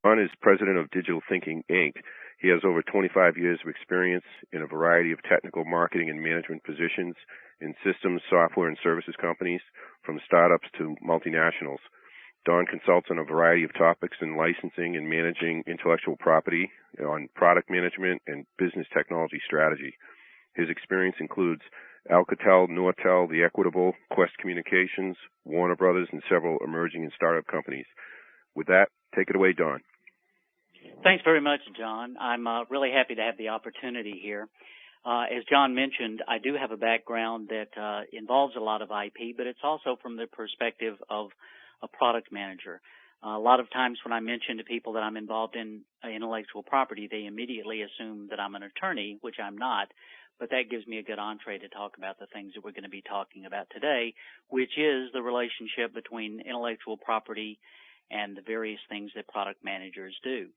Don is president of Digital Thinking, Inc. He has over 25 years of experience in a variety of technical marketing and management positions in systems, software, and services companies, from startups to multinationals. Don consults on a variety of topics in licensing and managing intellectual property, on product management and business technology strategy. His experience includes Alcatel, Nortel, The Equitable, Quest Communications, Warner Brothers, and several emerging and startup companies. With that, take it away, Don. Thanks very much, John. I'm really happy to have the opportunity here. As John mentioned, I do have a background that involves a lot of IP, but it's also from the perspective of a product manager. A lot of times when I mention to people that I'm involved in intellectual property, they immediately assume that I'm an attorney, which I'm not, but that gives me a good entree to talk about the things that we're going to be talking about today, which is the relationship between intellectual property and the various things that product managers do.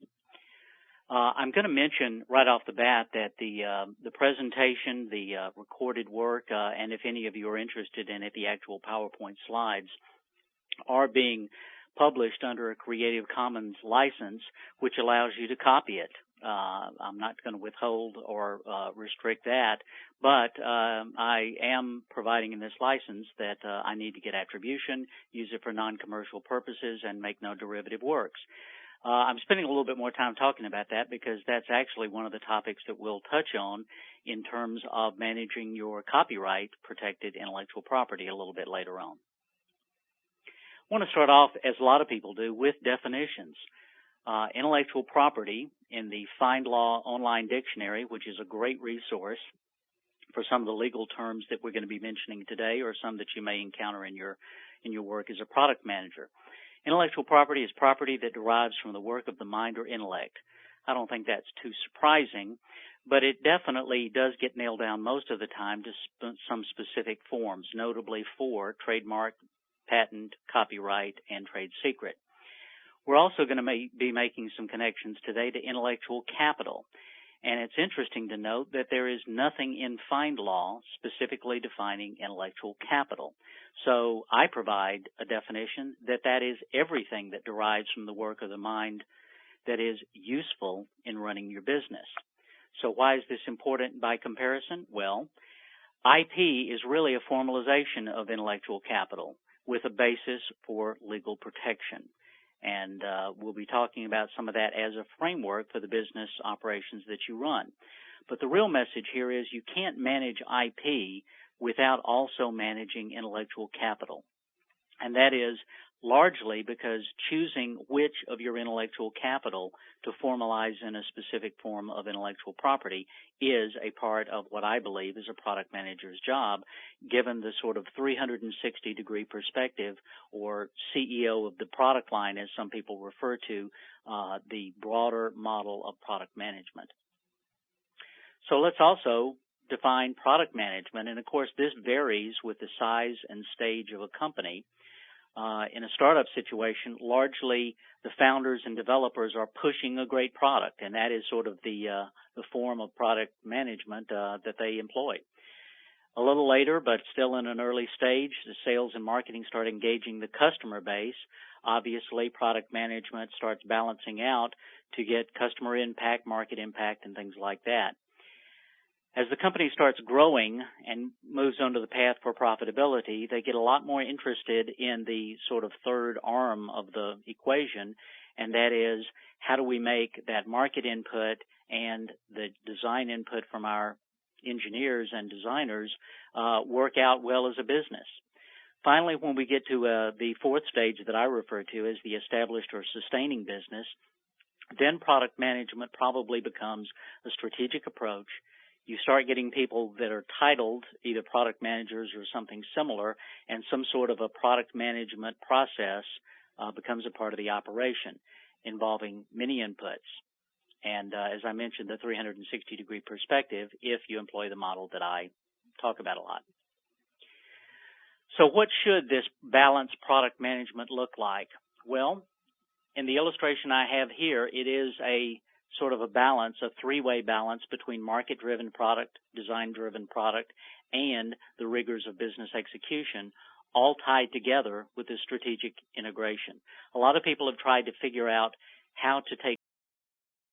I'm going to mention right off the bat that the presentation, the recorded work, and if any of you are interested in it, the actual PowerPoint slides are being published under a Creative Commons license, which allows you to copy it. I'm not going to withhold or restrict that, but I am providing in this license that I need to get attribution, use it for non-commercial purposes, and make no derivative works. I'm spending a little bit more time talking about that because that's actually one of the topics that we'll touch on in terms of managing your copyright-protected intellectual property a little bit later on. I want to start off, as a lot of people do, with definitions. Intellectual property in the FindLaw Online Dictionary, which is a great resource for some of the legal terms that we're going to be mentioning today or some that you may encounter in your work as a product manager. Intellectual property is property that derives from the work of the mind or intellect. I don't think that's too surprising, but it definitely does get nailed down most of the time to some specific forms, notably for trademark, patent, copyright, and trade secret. We're also going to be making some connections today to intellectual capital. And it's interesting to note that there is nothing in FindLaw specifically defining intellectual capital. So I provide a definition that is everything that derives from the work of the mind that is useful in running your business. So why is this important by comparison? Well, IP is really a formalization of intellectual capital with a basis for legal protection. And we'll be talking about some of that as a framework for the business operations that you run. But the real message here is you can't manage IP without also managing intellectual capital. And that is largely because choosing which of your intellectual capital to formalize in a specific form of intellectual property is a part of what I believe is a product manager's job, given the sort of 360-degree perspective, or CEO of the product line, as some people refer to, the broader model of product management. So let's also define product management, and of course this varies with the size and stage of a company. In a startup situation, largely the founders and developers are pushing a great product, and that is sort of the form of product management that they employ. A little later, but still in an early stage, the sales and marketing start engaging the customer base. Obviously, product management starts balancing out to get customer impact, market impact, and things like that. As the company starts growing and moves onto the path for profitability, they get a lot more interested in the sort of third arm of the equation, and that is how do we make that market input and the design input from our engineers and designers work out well as a business. Finally, when we get to the fourth stage that I refer to as the established or sustaining business, then product management probably becomes a strategic approach. You start getting people that are titled either product managers or something similar, and some sort of a product management process becomes a part of the operation involving many inputs. And as I mentioned, the 360-degree perspective if you employ the model that I talk about a lot. So what should this balanced product management look like? Well, in the illustration I have here, it is a sort of a balance, a three-way balance between market-driven product, design-driven product, and the rigors of business execution, all tied together with this strategic integration. A lot of people have tried to figure out how to take